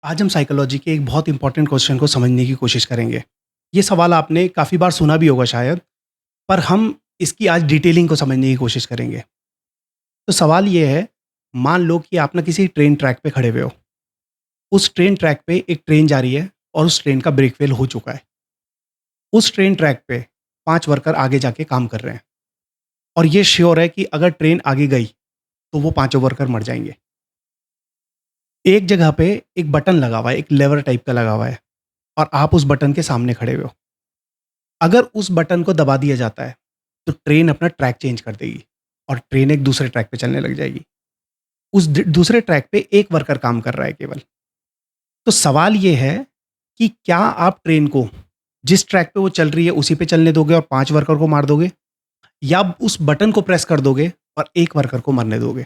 आज हम साइकोलॉजी के एक बहुत इंपॉर्टेंट क्वेश्चन को समझने की कोशिश करेंगे। ये सवाल आपने काफ़ी बार सुना भी होगा शायद, पर हम इसकी आज डिटेलिंग को समझने की कोशिश करेंगे। तो सवाल ये है, मान लो कि आप ना किसी ट्रेन ट्रैक पे खड़े हुए हो। उस ट्रेन ट्रैक पे एक ट्रेन जा रही है और उस ट्रेन का ब्रेक फेल हो चुका है। उस ट्रेन ट्रैक पे 5 वर्कर आगे जाके काम कर रहे हैं और ये श्योर है कि अगर ट्रेन आगे गई, तो वो पाँचों वर्कर मर जाएँगे। एक जगह पे एक बटन लगा हुआ है, एक लेवर टाइप का लगा हुआ है और आप उस बटन के सामने खड़े हुए हो। अगर उस बटन को दबा दिया जाता है, तो ट्रेन अपना ट्रैक चेंज कर देगी और ट्रेन एक दूसरे ट्रैक पे चलने लग जाएगी। उस दूसरे ट्रैक पे एक वर्कर काम कर रहा है केवल। तो सवाल ये है कि क्या आप ट्रेन को जिस ट्रैक पे वो चल रही है उसी पे चलने दोगे और 5 वर्कर को मार दोगे, या उस बटन को प्रेस कर दोगे और एक वर्कर को मरने दोगे?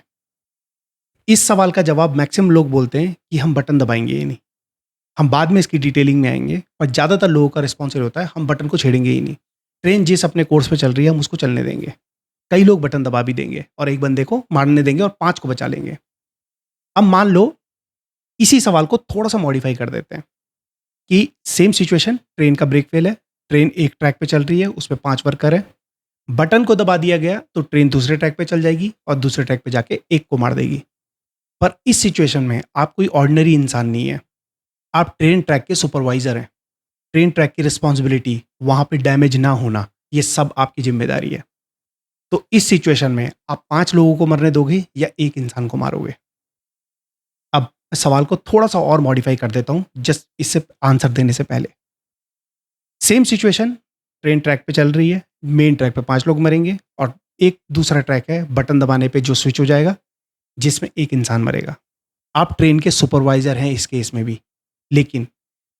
इस सवाल का जवाब मैक्सिमम लोग बोलते हैं कि हम बटन दबाएंगे ही नहीं। हम बाद में इसकी डिटेलिंग में आएंगे, पर ज़्यादातर लोगों का रिस्पॉन्स ये होता है, हम बटन को छेड़ेंगे ही नहीं। ट्रेन जिस अपने कोर्स पे चल रही है हम उसको चलने देंगे। कई लोग बटन दबा भी देंगे और एक बंदे को मारने देंगे और 5 को बचा लेंगे। अब मान लो इसी सवाल को थोड़ा-सा मॉडिफाई कर देते हैं कि सेम सिचुएशन, ट्रेन का ब्रेक फेल है, ट्रेन एक ट्रैक पे चल रही है, उसपे 5 वर्कर हैं। बटन को दबा दिया गया तो ट्रेन दूसरे ट्रैक पे चल जाएगी और दूसरे ट्रैक पे जाके एक को मार देगी। पर इस सिचुएशन में आप कोई ऑर्डिनरी इंसान नहीं है, आप ट्रेन ट्रैक के सुपरवाइज़र हैं। ट्रेन ट्रैक की रिस्पॉन्सिबिलिटी, वहाँ पे डैमेज ना होना, ये सब आपकी ज़िम्मेदारी है। तो इस सिचुएशन में आप 5 लोगों को मरने दोगे या 1 इंसान को मारोगे? अब मैं सवाल को थोड़ा-सा और मॉडिफाई कर देता हूँ, जस्ट इससे आंसर देने से पहले। सेम सिचुएशन, ट्रेन ट्रैक पे चल रही है, मेन ट्रैक पे 5 लोग मरेंगे और एक दूसरा ट्रैक है, बटन दबाने पे जो स्विच हो जाएगा, जिसमें 1 इंसान मरेगा। आप ट्रेन के सुपरवाइज़र हैं इस केस में भी, लेकिन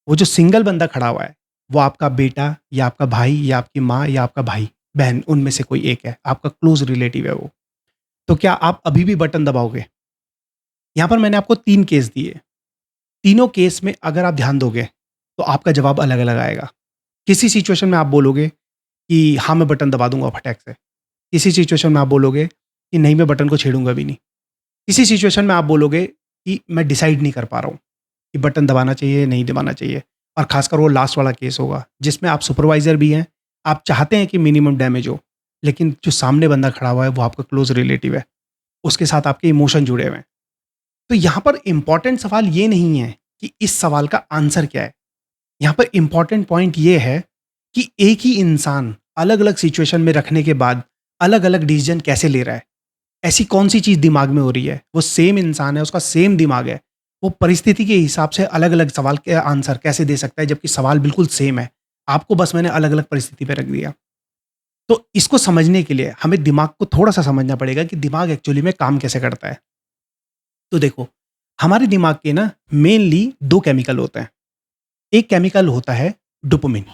वो जो सिंगल बंदा खड़ा हुआ है, वो आपका बेटा या आपका भाई या आपकी माँ या आपका भाई, बहन, उनमें से कोई एक है, आपका क्लोज़ रिलेटिव है वो। तो क्या आप अभी भी बटन दबाओगे? यहाँ पर मैंने आपको 3 केस दिए। तीनों केस में अगर आप ध्यान दोगे, तो आपका जवाब अलग-अलग आएगा। किसी सिचुएशन में आप बोलोगे कि हाँ, मैं बटन दबा दूँगा फटाक से। किसी सिचुएशन में आप बोलोगे कि नहीं, मैं बटन को छेड़ूँगा भी नहीं। किसी सिचुएशन में आप बोलोगे कि मैं डिसाइड नहीं कर पा रहा हूँ कि बटन दबाना चाहिए, नहीं दबाना चाहिए। और ख़ासकर वो लास्ट वाला केस होगा, जिसमें आप सुपरवाइज़र भी हैं, आप चाहते हैं कि मिनिमम डैमेज हो, लेकिन जो सामने बंदा खड़ा हुआ है, वो आपका क्लोज़ रिलेटिव है, उसके साथ आपके इमोशन जुड़े हुए हैं। तो यहाँ पर इम्पोर्टेंट सवाल ये नहीं है कि इस सवाल का आंसर क्या है। यहाँ पर इम्पोर्टेंट पॉइंट ये है कि एक ही इंसान अलग-अलग सिचुएशन में रखने के बाद अलग-अलग डिसीज़न कैसे ले रहा है। ऐसी कौन-सी चीज़ दिमाग में हो रही है? वो सेम इंसान है, उसका सेम दिमाग है। वो परिस्थिति के हिसाब से अलग-अलग सवाल के आंसर कैसे दे सकता है, जबकि सवाल बिल्कुल सेम है। आपको बस मैंने अलग-अलग परिस्थिति पे रख दिया। तो इसको समझने के लिए हमें दिमाग को थोड़ा-सा समझना पड़ेगा कि दिमाग एक्चुअली में काम कैसे करता है। तो देखो, हमारे दिमाग के ना मेनली 2 केमिकल होते हैं। एक केमिकल होता है डोपामाइन,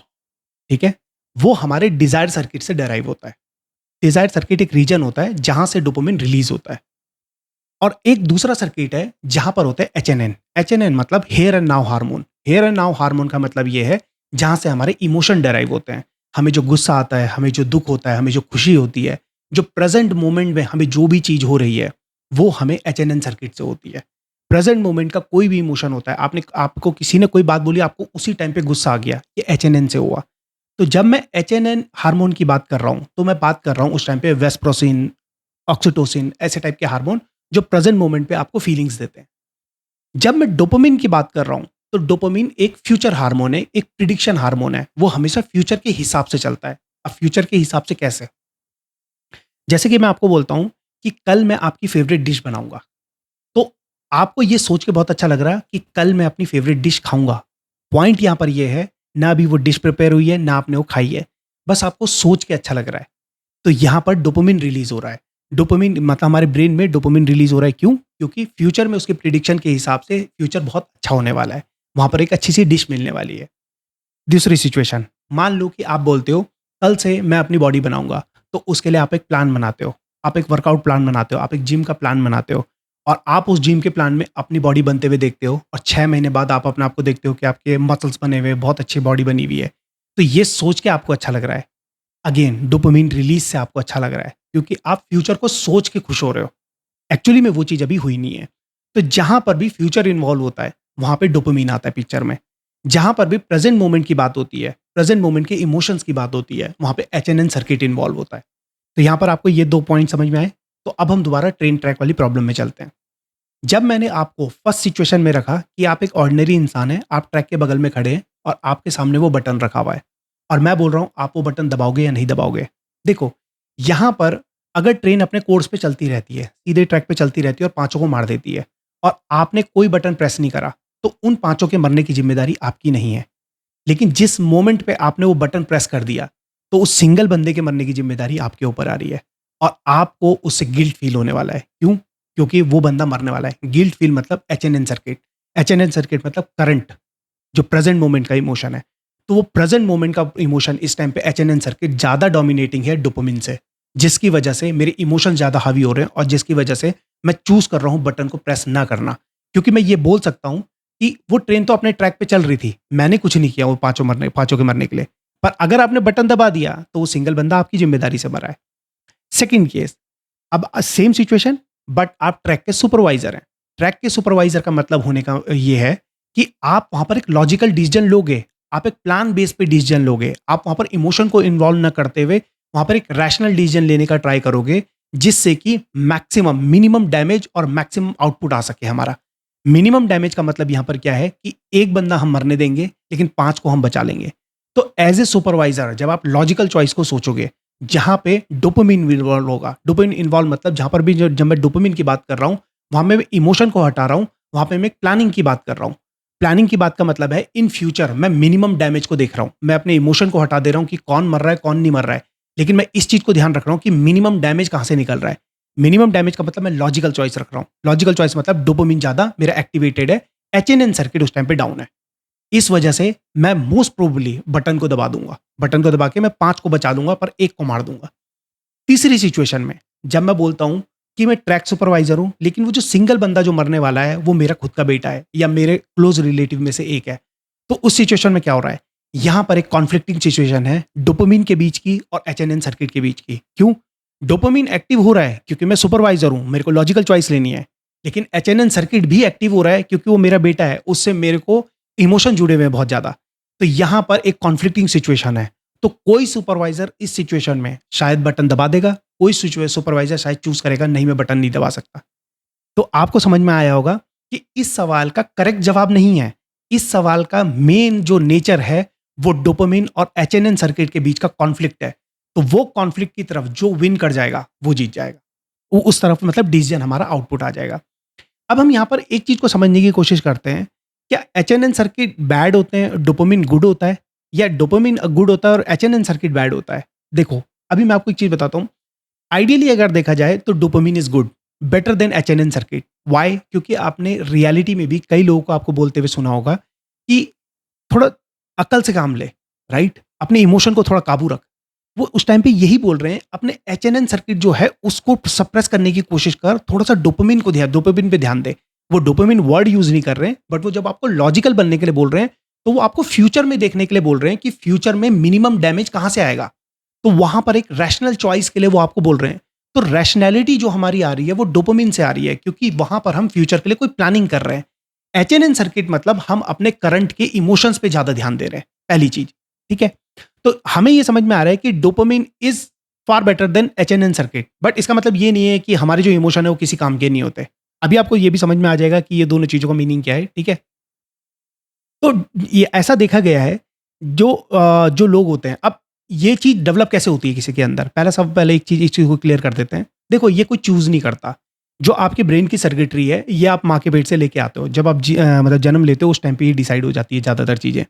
ठीक है? वो हमारे डिज़ायर सर्किट से डेराइव होता है। डिज़ायर सर्किट एक रीजन होता है जहाँ से डोपामाइन रिलीज़ होता है। और एक दूसरा सर्किट है जहाँ पर होता है एचएनएन। एचएनएन मतलब here and now hormone. Here and now hormone का मतलब ये है जहाँ से हमारे इमोशन डेराइव होते हैं। हमें जो गुस्सा आता है, हमें जो दुःख होता है, हमें जो खुशी होती है, जो प्रेज़ेंट मोमेंट में हमें जो भी चीज़ हो रही है, वो हमें एचएनएन सर्किट से होती है। प्रेज़ेंट मोमेंट का कोई भी इमोशन होता है, आपको किसी ने कोई बात बोली, आपको उसी टाइम पे गुस्सा आ गया, ये एचएनएन से हुआ। तो जब मैं एचएनएन हार्मोन की बात कर रहा हूँ, तो मैं बात कर रहा हूँ उस टाइम पे वेस्प्रोसिन, ऑक्सीटोसिन, ऐसे टाइप के हार्मोन जो प्रेजेंट मोमेंट पे आपको फीलिंग्स देते हैं। जब मैं डोपामाइन की बात कर रहा हूँ, तो डोपामाइन एक फ्यूचर हार्मोन है, एक प्रिडिक्शन हार्मोन है। वो हमेशा फ्यूचर के हिसाब से चलता है। अब फ्यूचर के हिसाब से कैसे? जैसे कि मैं आपको बोलता हूँ कि कल मैं आपकी फेवरेट डिश बनाऊँगा, तो आपको ये सोच के बहुत अच्छा लग रहा है कि कल मैं अपनी फेवरेट डिश खाऊँगा। पॉइंट यहाँ पर ये है, ना अभी वो डिश प्रिपेयर हुई है, ना आपने वो खाई है। बस आपको सोच के अच्छा लग रहा है। तो यहाँ पर डोपामाइन रिलीज़ हो रहा है। डोपामाइन मतलब हमारे ब्रेन में डोपामाइन रिलीज़ हो रहा है, क्यों? क्योंकि फ्यूचर में उसके प्रिडिक्शन के हिसाब से फ्यूचर बहुत अच्छा होने वाला है। वहाँ पर एक अच्छी-सी डिश मिलने वाली है। दूसरी सिचुएशन, मान लो कि आप बोलते हो, कल से मैं अपनी बॉडी बनाऊँगा, तो उसके लिए आप एक प्लान बनाते हो। आप एक वर्कआउट प्लान बनाते हो, आप एक जिम का प्लान बनाते हो और आप उस जिम के प्लान में अपनी बॉडी बनते हुए देखते हो और 6 महीने बाद आप अपने आप को देखते हो कि आपके मसल्स बने हुए हैं, बहुत अच्छी बॉडी बनी हुई है। तो ये सोच के आपको अच्छा लग रहा है। अगेन डोपामाइन रिलीज से आपको अच्छा लग रहा है, क्योंकि आप फ्यूचर को सोच के खुश हो रहे हो। एक्चुअली में वो चीज़ अभी हुई नहीं है। तो जहाँ पर भी फ्यूचर इन्वॉल्व होता है, वहाँ पे डोपामाइन आता है पिक्चर में। जहाँ पर भी प्रेज़ेंट मोमेंट की बात होती है, प्रेज़ेंट मोमेंट के इमोशंस की बात होती है, वहाँ पे एचएनएन सर्किट इन्वॉल्व होता है। तो यहाँ पर आपको ये 2 पॉइंट समझ में आए? तो अब हम दोबारा ट्रेन ट्रैक वाली प्रॉब्लम में चलते हैं। जब मैंने आपको फर्स्ट सिचुएशन में रखा कि आप एक ऑर्डिनरी इंसान हैं, आप ट्रैक के बगल में खड़े हैं और आपके सामने वो बटन रखा हुआ है और मैं बोल रहा हूँ आप वो बटन दबाओगे या नहीं दबाओगे? देखो, यहाँ पर अगर ट्रेन अपने कोर्स पे चलती रहती है, सीधे ट्रैक पे चलती रहती है और पाँचों को मार देती है और आपने कोई बटन प्रेस नहीं करा, तो उन पाँचों के मरने की ज़िम्मेदारी आपकी नहीं है। लेकिन जिस मोमेंट पे आपने वो बटन प्रेस कर दिया, तो उस सिंगल बंदे के मरने की ज़िम्मेदारी आपके ऊपर आ रही है और आपको उससे गिल्ट फ़ील होने वाला है। क्यों? क्योंकि वो बंदा मरने वाला है। गिल्ट फ़ील मतलब एचएनएन सर्किट। एचएनएन सर्किट मतलब करंट, जो प्रेज़ेंट मोमेंट का इमोशन है। तो वो प्रेज़ेंट मोमेंट का इमोशन इस टाइम पे एचएनएन सर्किट ज़्यादा डोमिनेटिंग है डोपामाइन से, जिसकी वजह से मेरे इमोशन ज़्यादा हावी हो रहे हैं और जिसकी वजह से मैं चूज़ कर रहा हूँ बटन को प्रेस ना करना। क्योंकि मैं ये बोल सकता हूँ कि वो ट्रेन तो अपने ट्रैक पे चल रही थी। मैंने कुछ नहीं किया वो पाँचों के मरने के लिए। पर अगर आपने बटन दबा दिया, तो वो सिंगल बंदा आपकी ज़िम्मेदारी से मरा है। सेकंड केस, अब सेम सिचुएशन बट आप ट्रैक के सुपरवाइज़र हैं। ट्रैक के सुपरवाइज़र का मतलब होने का ये है कि आप वहाँ पर एक लॉजिकल डिसीज़न लोगे, आप एक प्लान बेस पे डिसीज़न लोगे, आप वहाँ पर इमोशन को इन्वॉल्व ना करते हुए वहाँ पर एक रैशनल डिसीज़न लेने का ट्राई करोगे, जिससे कि मैक्सिमम मिनिमम डैमेज और मैक्सिमम आउटपुट आ सके हमारा। मिनिमम डैमेज का मतलब यहाँ पर क्या है कि एक बंदा हम मरने देंगे, लेकिन 5 को हम बचा लेंगे। तो एज़ ए सुपरवाइज़र जब आप लॉजिकल चॉइस को सोचोगे, जहाँ पे डोपामाइन इन्वॉल्व होगा। डोपामाइन इन्वॉल्व मतलब जहाँ पर भी जब मैं डोपामाइन की बात कर रहा हूँ, वहाँ मैं इमोशन को हटा रहा हूँ, वहाँ पे मैं एक प्लानिंग की बात कर रहा हूँ। प्लानिंग की बात का मतलब है इन फ्यूचर मैं मिनिमम डैमेज को देख रहा हूँ। मैं अपने इमोशन को हटा दे रहा हूँ कि कौन मर रहा है, कौन नहीं मर रहा है। लेकिन मैं इस चीज़ को ध्यान रख रहा हूँ कि मिनिमम डैमेज कहाँ से निकल रहा है। मिनिमम डैमेज का मतलब मैं लॉजिकल चॉइस रख रहा हूँ। लॉजिकल चॉइस मतलब डोपामाइन ज़्यादा मेरा एक्टिवेटेड है, एचएनएन सर्किट उस टाइम पे डाउन है। इस वजह से मैं मोस्ट प्रोबेबली बटन को दबा दूँगा। बटन को दबा के मैं 5 को बचा दूँगा पर 1 को मार दूँगा। तीसरी सिचुएशन में जब मैं बोलता हूँ कि मैं ट्रैक सुपरवाइज़र हूँ, लेकिन वो जो सिंगल बंदा जो मरने वाला है, वो मेरा खुद का बेटा है या मेरे क्लोज़ रिलेटिव में से एक है। तो उस सिचुएशन में क्या हो रहा है? यहाँ पर एक कॉन्फ्लिक्टिंग सिचुएशन है डोपामाइन के बीच की और एचएनएन सर्किट के बीच की। क्यों? डोपामाइन एक्टिव हो रहा है क्योंकि मैं सुपरवाइज़र हूँ, मेरे को लॉजिकल चॉइस लेनी है। लेकिन एचएनएन सर्किट भी एक्टिव हो रहा है क्योंकि वो मेरा बेटा है, उससे मेरे को इमोशन जुड़े हुए हैं बहुत ज़्यादा। तो यहाँ पर एक कॉन्फ्लिक्टिंग सिचुएशन है। तो कोई सुपरवाइज़र इस सिचुएशन में शायद बटन दबा देगा, कोई सुपरवाइज़र शायद चूज़ करेगा नहीं मैं बटन नहीं दबा सकता। तो आपको समझ में आया होगा कि इस सवाल का करेक्ट जवाब नहीं है। इस सवाल का मेन जो नेचर है, वो डोपामाइन और एचएनएन सर्किट के बीच का कॉन्फ्लिक्ट है। तो वो कॉन्फ्लिक्ट की तरफ जो विन कर जाएगा, वो जीत जाएगा। वो उस तरफ मतलब डिसीज़न हमारा आउटपुट आ जाएगा। अब हम यहाँ पर एक चीज़ को समझने की कोशिश करते हैं, क्या एचएनएन सर्किट बैड होते हैं, डोपामाइन गुड होता है? या डोपामाइन गुड होता है और एचएनएन सर्किट बैड होता है? देखो, अभी मैं आपको एक चीज़ बताता हूँ। आइडियली अगर देखा जाए तो dopamine is good, better than HNN circuit. Why? क्योंकि आपने रियलिटी में भी कई लोगों को आपको बोलते हुए सुना होगा कि थोड़ा अक्ल से काम ले, राइट? अपने इमोशन को थोड़ा काबू रख। वो उस टाइम पे यही बोल रहे हैं, अपने एचएनएन सर्किट जो है उसको सप्रेस करने की कोशिश कर, थोड़ा-सा डोपामाइन पे ध्यान दे। वो डोपामाइन वर्ड यूज़ नहीं कर रहे हैं, बट वो जब आपको लॉजिकल बनने के लिए बोल रहे हैं, तो वो आपको फ्यूचर में देखने के लिए बोल रहे हैं कि फ्यूचर में मिनिमम डैमेज कहाँ से आएगा। तो वहाँ पर एक रैशनल चॉइस के लिए वो आपको बोल रहे हैं। तो रैशनैलिटी जो हमारी आ रही है वो डोपामाइन से आ रही है क्योंकि वहाँ पर हम फ्यूचर के लिए कोई प्लानिंग कर रहे हैं। एचएनएन सर्किट मतलब हम अपने करंट के इमोशंस पे ज़्यादा ध्यान दे रहे हैं, पहली चीज़, ठीक है? तो हमें ये समझ में आ रहा है कि dopamine is far better than HNN circuit, but इसका मतलब ये नहीं है कि हमारे जो इमोशन है वो किसी काम के नहीं होते। अभी आपको ये भी समझ में आ जाएगा कि ये दोनों चीज़ों का मीनिंग क्या है, ठीक है? तो ये ऐसा देखा गया है जो लोग होते हैं, अब ये चीज़ डेवलप कैसे होती है किसी के अंदर? पहले एक चीज़ को क्लियर कर देते हैं। देखो, ये कोई चूज़ नहीं करता। जो आपके ब्रेन की सर्किटरी है, ये आप माँ के पेट से लेके आते हो। जब आप मतलब जन्म लेते हो उस टाइम पे ये डिसाइड हो जाती है ज़्यादातर चीज़ें।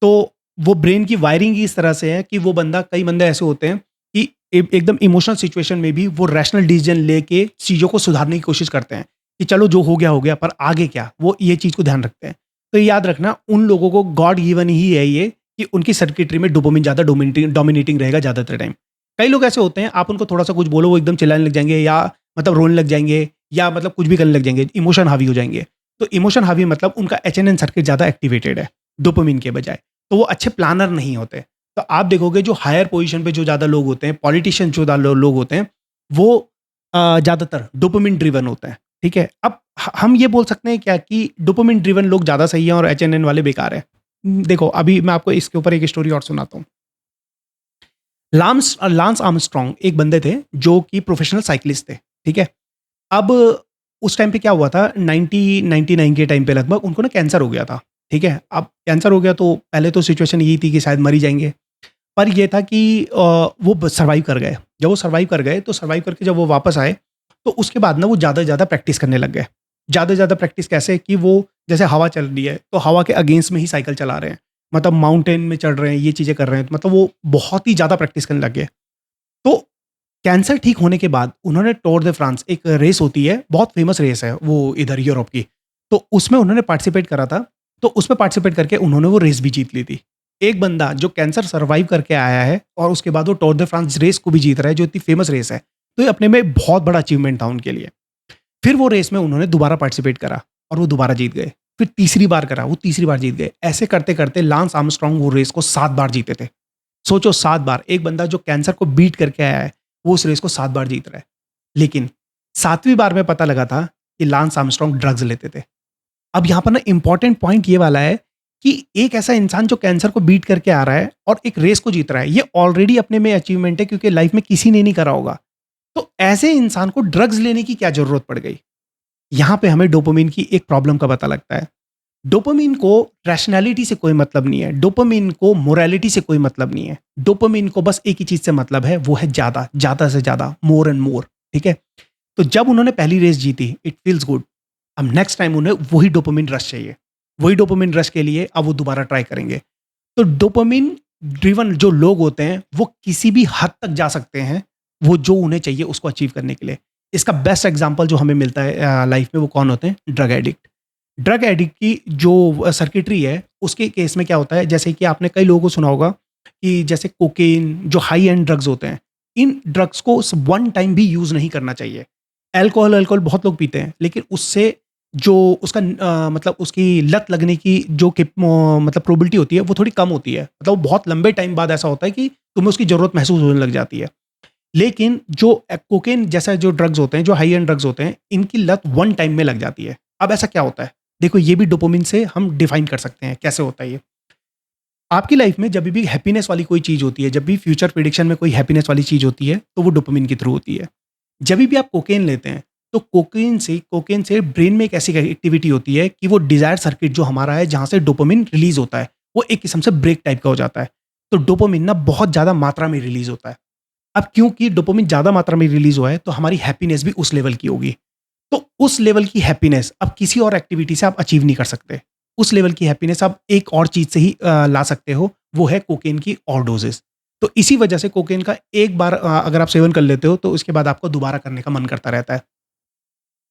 तो वो ब्रेन की वायरिंग ही इस तरह से है कि कई बंदे ऐसे होते हैं कि एकदम इमोशनल सिचुएशन में भी वो रैशनल डिसीजन लेके चीज़ों को सुधारने की कोशिश करते हैं कि चलो जो हो गया पर आगे क्या? वो ये चीज़ को ध्यान रखते हैं। तो याद रखना, उन लोगों को गॉड गिवन ही है ये कि उनकी सर्किटरी में डोपामाइन ज़्यादा डोमिनेटिंग रहेगा ज़्यादातर टाइम। कई लोग ऐसे होते हैं, आप उनको थोड़ा-सा कुछ बोलो वो एकदम चिल्लाने लग जाएँगे या मतलब रोने लग जाएँगे या मतलब कुछ भी करने लग जाएँगे, इमोशन हावी हो जाएँगे। तो इमोशन हावी मतलब उनका एचएनएन सर्किट ज़्यादा एक्टिवेटेड है, डोपामाइन के बजाय। तो वो अच्छे प्लानर नहीं होते। तो आप देखोगे जो हायर पोज़ीशन पे जो ज़्यादा लोग होते हैं, पॉलिटिशियन जो लोग होते हैं, वो ज़्यादातर डोपामाइन ड्रिवन होते हैं। ठीक है? अब हम ये बोल सकते हैं क्या कि डोपामाइन ड्रिवन लोग ज़्यादा सही हैं और एचएनएन वाले बेकार हैं? देखो, अभी मैं आपको इसके ऊपर एक स्टोरी और सुनाता हूँ। लांस आर्मस्ट्रांग एक बंदे थे जो कि प्रोफेशनल साइक्लिस्ट थे, ठीक है? अब उस टाइम पे क्या हुआ था, 1999 के टाइम पे लगभग उनको ना कैंसर हो गया था, ठीक है? अब कैंसर हो गया तो पहले तो सिचुएशन यही थी कि शायद मर ही जाएँगे। पर ये था कि वो सर्वाइव कर गए। जब वो सर्वाइव कर गए तो सर्वाइव करके जब वो वापस आए, तो उसके बाद ना वो ज़्यादा से ज़्यादा प्रैक्टिस करने लग गए। ज़्यादा से ज़्यादा प्रैक्टिस कैसे कि वो जैसे हवा चल रही है, तो हवा के अगेंस्ट में ही साइकिल चला रहे हैं। मतलब माउंटेन में चढ़ रहे हैं, ये चीज़ें कर रहे हैं। तो मतलब वो बहुत ही ज़्यादा प्रैक्टिस करने लग गए। तो कैंसर ठीक होने के बाद उन्होंने टूर दे फ्रांस, एक रेस होती है, बहुत फेमस रेस है वो इधर यूरोप की। तो उसमें उन्होंने पार्टिसिपेट करा था। तो उसमें पार्टिसिपेट करके उन्होंने वो रेस भी जीत ली थी। एक बंदा जो कैंसर सर्वाइव करके आया है और उसके बाद वो टूर दे फ्रांस रेस को भी जीत रहा है, जो इतनी फेमस रेस है। तो ये अपने में बहुत बड़ा अचीवमेंट था उनके लिए। फिर वो रेस में उन्होंने दोबारा पार्टिसिपेट करा और वो दोबारा जीत गए। फिर तीसरी बार करा, वो तीसरी बार जीत गए। ऐसे करते-करते लांस आर्मस्ट्रांग वो रेस को 7 बार जीते थे। सोचो, 7 बार! एक बंदा जो कैंसर को बीट करके आया है, वो उस रेस को 7 बार जीत रहा है। लेकिन 7वीं बार में पता लगा था कि लांस आर्मस्ट्रांग ड्रग्स लेते थे। अब यहाँ पर ना इम्पोर्टेंट पॉइंट ये वाला है कि एक ऐसा इंसान जो कैंसर को बीट करके आ रहा है और एक रेस को जीत रहा है, ये ऑलरेडी अपने में अचीवमेंट है क्योंकि लाइफ में किसी ने नहीं करा होगा। तो ऐसे इंसान को ड्रग्स लेने की क्या ज़रूरत पड़ गई? यहाँ पे हमें डोपामाइन की एक प्रॉब्लम का पता लगता है। डोपामाइन को रैशनैलिटी से कोई मतलब नहीं है, डोपामाइन को मोरालिटी से कोई मतलब नहीं है। डोपामाइन को बस एक ही चीज़ से मतलब है, वो है ज़्यादा, ज़्यादा से ज़्यादा, मोर एंड मोर, ठीक है? तो जब उन्होंने पहली रेस जीती, इट फील्स गुड। अब नेक्स्ट टाइम उन्हें वही डोपामाइन रश चाहिए। वही डोपामाइन रश के लिए अब वो दोबारा ट्राई करेंगे। तो डोपामाइन ड्रिवन जो लोग होते हैं, वो किसी भी हद तक जा सकते हैं, वो जो उन्हें चाहिए उसको अचीव करने के लिए। इसका बेस्ट एग्ज़ाम्पल जो हमें मिलता है लाइफ़ में, वो कौन होते हैं? Drug addict. ड्रग एडिक्ट की जो सर्किटरी है, उसके केस में क्या होता है, जैसे कि आपने कई लोगों को सुना होगा कि जैसे कोकेन, जो हाई एंड ड्रग्स होते हैं, इन ड्रग्स को वन टाइम भी यूज़ नहीं करना चाहिए। अल्कोहल अल्कोहल बहुत लोग पीते हैं, लेकिन उससे जो उसका मतलब उसकी लत लगने की जो मतलब प्रोबेबिलिटी होती है, वो थोड़ी कम होती है। मतलब वो बहुत लंबे टाइम बाद ऐसा होता है कि तुम्हें उसकी ज़रूरत महसूस होने लग जाती है। लेकिन जो कोकेन जैसा जो ड्रग्स होते हैं, जो हाई एंड ड्रग्स होते हैं, इनकी लत वन टाइम में लग जाती है। अब ऐसा क्या होता है? देखो, ये भी डोपामाइन से हम डिफाइन कर सकते हैं, कैसे होता है ये? आपकी लाइफ में जब भी हैप्पीनेस वाली कोई चीज़ होती है, जब भी फ्यूचर प्रेडिक्शन में कोई हैप्पीनेस वाली चीज़ होती है, तो वो डोपामाइन के थ्रू होती है। जब भी आप कोकेन लेते हैं, तो कोकेन से ब्रेन में एक ऐसी एक्टिविटी होती है कि वो डिज़ायर सर्किट जो हमारा है, जहाँ से डोपामाइन रिलीज़ होता है, वो एक किस्म से ब्रेक टाइप का हो जाता है। तो डोपामाइन ना बहुत ज़्यादा मात्रा में रिलीज़ होता है। अब क्योंकि डोपामाइन ज़्यादा मात्रा में रिलीज़ हुआ है, तो हमारी हैप्पीनेस भी उस लेवल की होगी। तो उस लेवल की हैप्पीनेस अब किसी और एक्टिविटी से आप अचीव नहीं कर सकते। उस लेवल की हैप्पीनेस आप एक और चीज़ से ही ला सकते हो, वो है कोकेन की ओवरडोजेज़। तो इसी वजह से कोकेन का एक बार अगर आप सेवन कर लेते हो, तो उसके बाद आपको दोबारा करने का मन करता रहता है।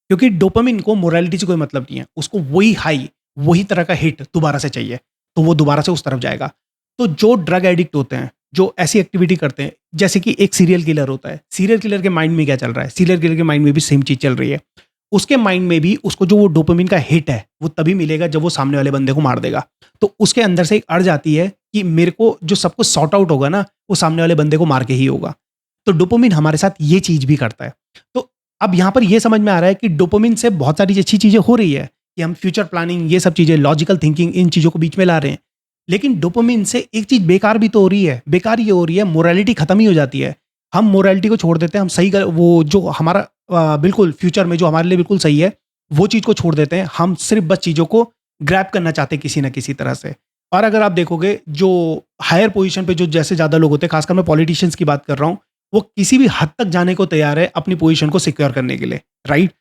क्योंकि डोपामाइन को मोरालिटी से कोई मतलब नहीं है। उसको वही हाई, वही तरह का हिट दोबारा से चाहिए, तो वो दोबारा से उस तरफ जाएगा। तो जो ड्रग एडिक्ट होते हैं, जो ऐसी एक्टिविटी करते हैं, जैसे कि एक सीरियल किलर होता है। सीरियल किलर के माइंड में क्या चल रहा है? सीरियल किलर के माइंड में भी सेम चीज़ चल रही है। उसके माइंड में भी उसको जो वो डोपामाइन का हिट है, वो तभी मिलेगा जब वो सामने वाले बंदे को मार देगा। तो उसके अंदर से एक अर्ज आती है कि मेरे को जो सब कुछ सॉर्ट आउट होगा ना, वो सामने वाले बंदे को मार के ही होगा। तो डोपामाइन हमारे साथ ये चीज़ भी करता है। तो अब यहाँ पर ये समझ में आ रहा है कि डोपामाइन से बहुत सारी अच्छी चीज़ें हो रही है कि हम फ्यूचर प्लानिंग, ये सब चीज़ें, लॉजिकल थिंकिंग, इन चीज़ों को बीच में ला रहे हैं। लेकिन डोपामाइन से एक चीज़ बेकार भी तो हो रही है। बेकार ये हो रही है, मोरालिटी खत्म ही हो जाती है। हम मोरालिटी को छोड़ देते हैं, हम सही वो जो हमारा बिल्कुल फ्यूचर में जो हमारे लिए बिल्कुल सही है, वो चीज़ को छोड़ देते हैं। हम सिर्फ़ बस चीज़ों को ग्रैब करना चाहते हैं किसी न किसी तरह से। और अगर आप देखोगे, जो हायर पोज़ीशन पे जो जैसे ज़्यादा लोग होते हैं, ख़ासकर मैं पॉलिटिशियंस की बात कर रहा हूँ, वो किसी भी हद तक जाने को तैयार है अपनी पोज़ीशन को सिक्योर करने के लिए, राइट?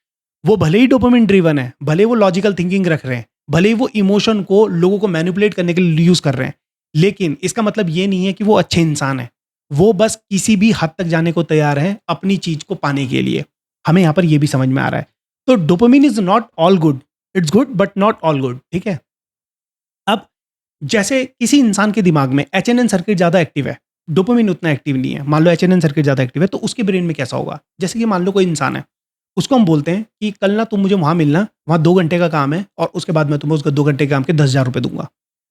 वो भले ही डोपामाइन ड्रिवन है, भले वो लॉजिकल थिंकिंग रख रहे हैं, भले ही वो इमोशन को लोगों को मैनिपुलेट करने के लिए यूज़ कर रहे हैं, लेकिन इसका मतलब ये नहीं है कि वो अच्छे इंसान हैं। वो बस किसी भी हद तक जाने को तैयार हैं अपनी चीज़ को पाने के लिए। हमें यहाँ पर ये भी समझ में आ रहा है। तो dopamine is not all good, it's good but not all good, ठीक है? अब जैसे किसी इंसान के दिमाग में एचएनएन सर्किट ज़्यादा एक्टिव है, डोपामाइन उतना एक्टिव नहीं है। मान लो एचएनएन सर्किट ज़्यादा एक्टिव है, तो उसके ब्रेन में कैसा होगा? जैसे कि मान लो कोई इंसान है, उसको हम बोलते हैं कि कल ना तुम मुझे वहाँ मिलना, वहाँ 2 घंटे का काम है और उसके बाद मैं तुम्हें उसका 2 घंटे के काम के ₹10,000 दूँगा।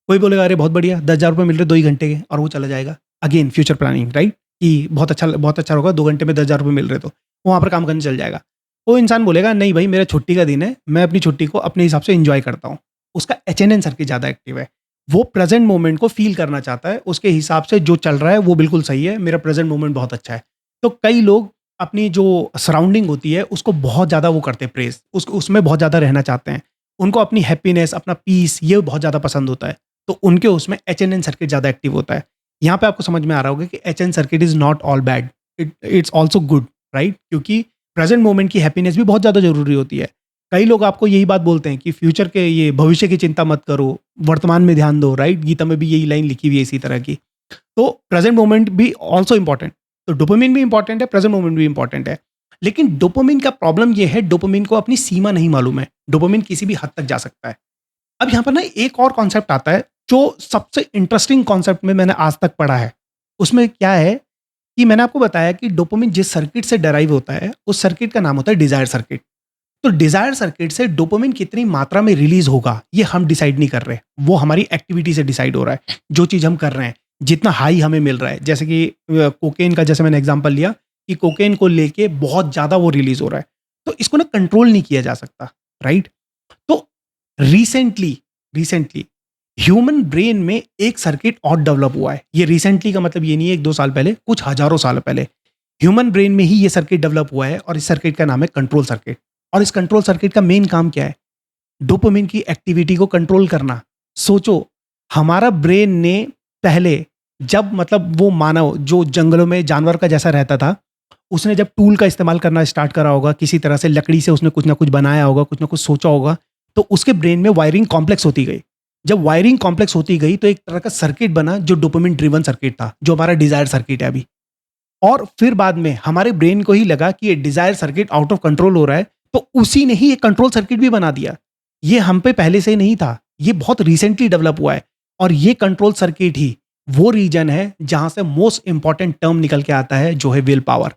कोई बोलेगा, अरे बहुत बढ़िया, ₹10,000 मिल रहे 2 ही घंटे के, और वो चला जाएगा। Again future planning, right? कि बहुत अच्छा होगा, 2 घंटे में ₹10,000 मिल रहे तो, वो वहाँ पर काम करने चल जाएगा। वो इंसान बोलेगा नहीं भाई मेरा छुट्टी का दिन है, मैं अपनी छुट्टी को अपने हिसाब से एंजॉय करता हूँ। उसका एचएनएन सर्किट ज़्यादा एक्टिव है। वो प्रेजेंट मोमेंट को फील करना चाहता है, उसके हिसाब से जो चल रहा है वो बिल्कुल सही है, मेरा प्रेजेंट मोमेंट बहुत अच्छा है। तो कई लोग अपनी जो सराउंडिंग होती है उसको बहुत ज़्यादा वो करते हैं प्रेज़, उसमें बहुत ज़्यादा रहना चाहते हैं। उनको अपनी हैप्पीनेस, अपना पीस ये बहुत ज़्यादा पसंद होता है। तो उनके उसमें एचएनएन सर्किट ज़्यादा एक्टिव होता है। यहाँ पे आपको समझ में आ रहा होगा कि HN circuit is not all bad, it's also good, right? क्योंकि प्रेजेंट मोमेंट की हैप्पीनेस भी बहुत ज़्यादा ज़रूरी होती है। कई लोग आपको यही बात बोलते हैं कि फ्यूचर के ये भविष्य की चिंता मत करो, वर्तमान में ध्यान दो, राइट? गीता में भी यही लाइन लिखी हुई है इसी तरह की। तो प्रेजेंट मोमेंट भी ऑल्सो इम्पॉर्टेंट। तो डोपामिन भी इम्पॉर्टेंट है, प्रेजेंट मोमेंट भी इम्पॉर्टेंट है। लेकिन डोपामिन का प्रॉब्लम ये है, डोपामिन को अपनी सीमा नहीं मालूम है। डोपामिन किसी भी हद तक जा सकता है। अब यहाँ पर ना एक और कॉन्सेप्ट आता है जो सबसे इंटरेस्टिंग कॉन्सेप्ट में मैंने आज तक पढ़ा है। उसमें क्या है कि मैंने आपको बताया कि डोपामिन जिस सर्किट से डेराइव होता है, उस सर्किट का नाम होता है डिजायर सर्किट। तो डिजायर सर्किट से डोपामिन कितनी मात्रा में रिलीज होगा ये हम डिसाइड नहीं कर रहे, वो हमारी एक्टिविटी से डिसाइड हो रहा है। जो चीज़ हम कर रहे हैं, जितना हाई हमें मिल रहा है, जैसे कि कोकेन का जैसे मैंने एग्जांपल लिया कि कोकेन को लेके बहुत ज़्यादा वो रिलीज हो रहा है, तो इसको ना कंट्रोल नहीं किया जा सकता, राइट? तो रिसेंटली रिसेंटली ह्यूमन ब्रेन में एक सर्किट और डेवलप हुआ है। ये रिसेंटली का मतलब ये नहीं है 1-2 साल पहले, कुछ हज़ारों साल पहले ह्यूमन ब्रेन में ही ये सर्किट डेवलप हुआ है और इस सर्किट का नाम है कंट्रोल सर्किट। और इस कंट्रोल सर्किट का मेन काम क्या है? डोपामिन की एक्टिविटी को कंट्रोल करना। सोचो, हमारा ब्रेन ने पहले जब मतलब वो मानव जो जंगलों में जानवर का जैसा रहता था, उसने जब टूल का इस्तेमाल करना स्टार्ट करा होगा, किसी तरह से लकड़ी से उसने कुछ ना कुछ बनाया होगा, कुछ ना कुछ सोचा होगा, तो उसके ब्रेन में वायरिंग कॉम्प्लेक्स होती गई। जब वायरिंग कॉम्प्लेक्स होती गई तो एक तरह का सर्किट बना जो डोपामिन ड्रिवन सर्किट था, जो हमारा डिजायर सर्किट है अभी। और फिर बाद में हमारे ब्रेन को ही लगा कि ये desire circuit out of control हो रहा है, तो उसी ने ही एक कंट्रोल सर्किट भी बना दिया। ये हम पे पहले से ही नहीं था, ये बहुत रिसेंटली डेवलप हुआ है। और ये कंट्रोल सर्किट ही वो रीजन है जहां से मोस्ट इंपॉर्टेंट टर्म निकल के आता है, जो है विल पावर।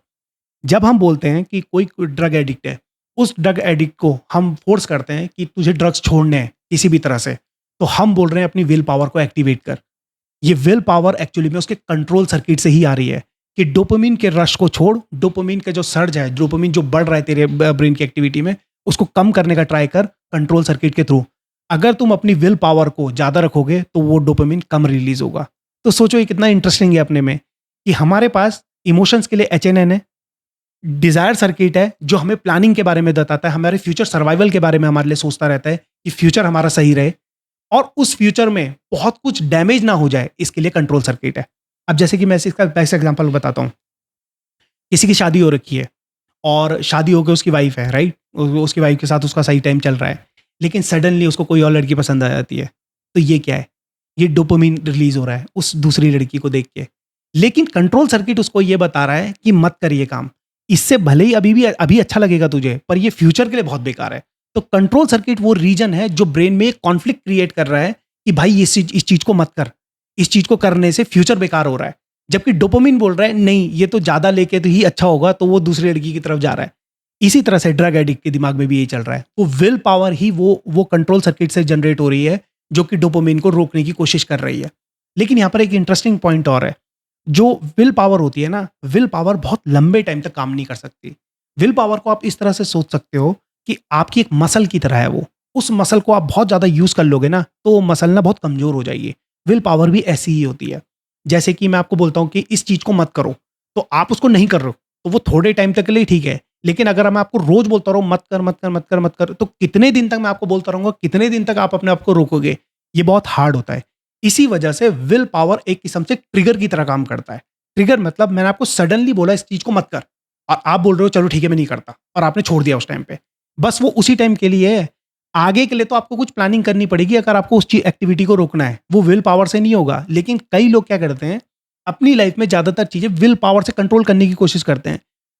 जब हम बोलते हैं कि कोई ड्रग एडिक्ट है, उस ड्रग एडिक्ट को हम फोर्स करते हैं कि तुझे ड्रग्स छोड़ने हैं किसी भी तरह से, तो हम बोल रहे हैं अपनी विल पावर को एक्टिवेट कर। ये विल पावर एक्चुअली में उसके कंट्रोल सर्किट से ही आ रही है कि डोपामिन के रश को छोड़, डोपामिन का जो सर्ज है, डोपामिन जो बढ़ रहा है तेरे ब्रेन की एक्टिविटी में, उसको कम करने का ट्राई कर कंट्रोल सर्किट के थ्रू। अगर तुम अपनी विल पावर को ज़्यादा रखोगे तो वो डोपामिन कम रिलीज होगा। तो सोचो ये कितना इंटरेस्टिंग है अपने में कि हमारे पास इमोशंस के लिए एचएनएन है, डिजायर सर्किट है जो हमें प्लानिंग के बारे में बताता है, हमारे फ्यूचर सर्वाइवल के बारे में हमारे लिए सोचता रहता है कि फ्यूचर हमारा सही रहे, और उस फ्यूचर में बहुत कुछ डैमेज ना हो जाए इसके लिए कंट्रोल सर्किट है। अब जैसे कि मैं इसका बेस्ट एग्जांपल बताता हूँ। किसी की शादी हो रखी है और शादी होकर उसकी वाइफ है, राइट? उसकी वाइफ के साथ उसका सही टाइम चल रहा है, लेकिन सडनली उसको कोई और लड़की पसंद आ जाती है। तो ये क्या है? ये डोपामिन रिलीज हो रहा है उस दूसरी लड़की को देख के। लेकिन कंट्रोल सर्किट उसको ये बता रहा है कि मत कर ये काम, इससे भले ही अभी अच्छा लगेगा तुझे, पर ये फ्यूचर के लिए बहुत बेकार है। तो कंट्रोल सर्किट वो रीजन है जो ब्रेन में एक कॉन्फ्लिक्ट क्रिएट कर रहा है कि भाई इस चीज को मत कर, इस चीज को करने से फ्यूचर बेकार हो रहा है। जबकि डोपामिन बोल रहा है नहीं, ये तो ज्यादा लेके तो ही अच्छा होगा, तो वो दूसरी लड़की की तरफ जा रहा है। इसी तरह से ड्रग एडिक्ट के दिमाग में भी यही चल रहा है। वो विल पावर ही वो कंट्रोल सर्किट से जनरेट हो रही है जो कि डोपामिन को रोकने की कोशिश कर रही है। लेकिन यहाँ पर एक इंटरेस्टिंग पॉइंट और है। जो विल पावर होती है ना, विल पावर बहुत लंबे टाइम तक काम नहीं कर सकती। विल पावर को आप इस तरह से सोच सकते हो कि आपकी एक मसल की तरह है वो। उस मसल को आप बहुत ज़्यादा यूज़ कर लोगे ना, तो वो मसल ना बहुत कमज़ोर हो जाएगी। विल पावर भी ऐसी ही होती है। जैसे कि मैं आपको बोलता हूँ कि इस चीज़ को मत करो, तो आप उसको नहीं कर रहे हो, तो वो थोड़े टाइम तक के लिए ठीक है। लेकिन अगर मैं आपको रोज़ बोलता रहूँ मत कर, मत कर, मत कर, मत कर, तो कितने दिन तक मैं आपको बोलता रहूँगा, कितने दिन तक आप अपने आप को रोकोगे? ये बहुत हार्ड होता है। इसी वजह से विल पावर एक किस्म से ट्रिगर की तरह काम करता है। ट्रिगर मतलब मैंने आपको सडनली बोला इस चीज़ को मत कर, और आप बोल रहे हो चलो ठीक है मैं नहीं करता, और आपने छोड़ दिया उस टाइम पे। बस वो उसी टाइम के लिए है। आगे के लिए तो आपको कुछ प्लानिंग करनी पड़ेगी अगर आपको उस चीज एक्टिविटी को रोकना है। वो विल पावर से नहीं होगा। लेकिन कई लोग क्या करते हैं, अपनी लाइफ में ज़्यादातर चीज़ें विल पावर से कंट्रोल करने की कोशिश करते हैं।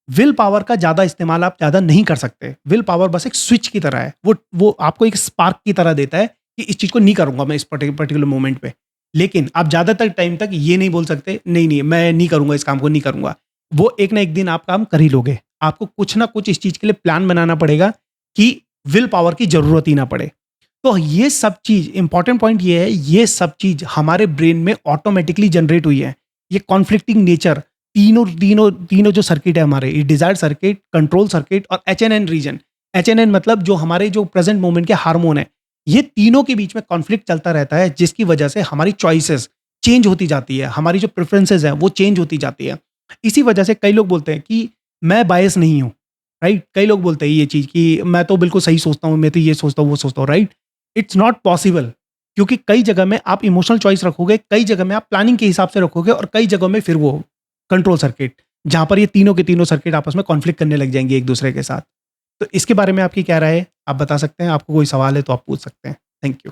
विल पावर का ज़्यादा इस्तेमाल आप ज़्यादा नहीं कर सकते। विल पावर बस एक स्विच की तरह है। वो आपको एक स्पार्क की तरह देता है कि इस चीज़ को नहीं करूँगा मैं इस पर्टिकुलर मोमेंट पे। लेकिन आप ज़्यादातर टाइम तक ये नहीं बोल सकते, नहीं, नहीं मैं नहीं करूँगा, इस काम को नहीं करूँगा। वो एक ना एक दिन आप काम कर ही लोगे। आपको कुछ ना कुछ इस चीज़ के लिए प्लान बनाना पड़ेगा कि विल पावर की ज़रूरत ही ना पड़े। तो ये सब चीज़ इंपॉर्टेंट पॉइंट ये है, ये सब चीज़ हमारे ब्रेन में ऑटोमेटिकली जनरेट हुई है। ये कॉन्फ्लिक्टिंग नेचर तीनों तीनों तीनों जो सर्किट है हमारे, ये डिजायर्ड सर्किट, कंट्रोल सर्किट और एचएनएन रीजन। एचएनएन मतलब जो हमारे जो प्रेजेंट मोमेंट के हार्मोन है, ये तीनों के बीच में कॉन्फ्लिक्ट चलता रहता है, जिसकी वजह से हमारी चॉइसेस चेंज होती जाती है, हमारी जो प्रेफरेंसेस है वो चेंज होती जाती है। इसी वजह से कई लोग बोलते हैं कि मैं बायस नहीं हूँ, राइट? कई लोग बोलते हैं ये चीज़ कि मैं तो बिल्कुल सही सोचता हूँ, मैं तो ये सोचता हूँ, वो सोचता हूँ, राइट? इट्स नॉट पॉसिबल, क्योंकि कई जगह में आप इमोशनल चॉइस रखोगे, कई जगह में आप प्लानिंग के हिसाब से रखोगे और कई जगहों में फिर वो कंट्रोल सर्किट, जहाँ पर ये तीनों के तीनों सर्किट आपस में कॉन्फ्लिक्ट करने लग जाएँगे एक-दूसरे के साथ। तो इसके बारे में आपकी क्या राय है? आप बता सकते हैं, आपको कोई सवाल है तो आप पूछ सकते हैं। Thank you.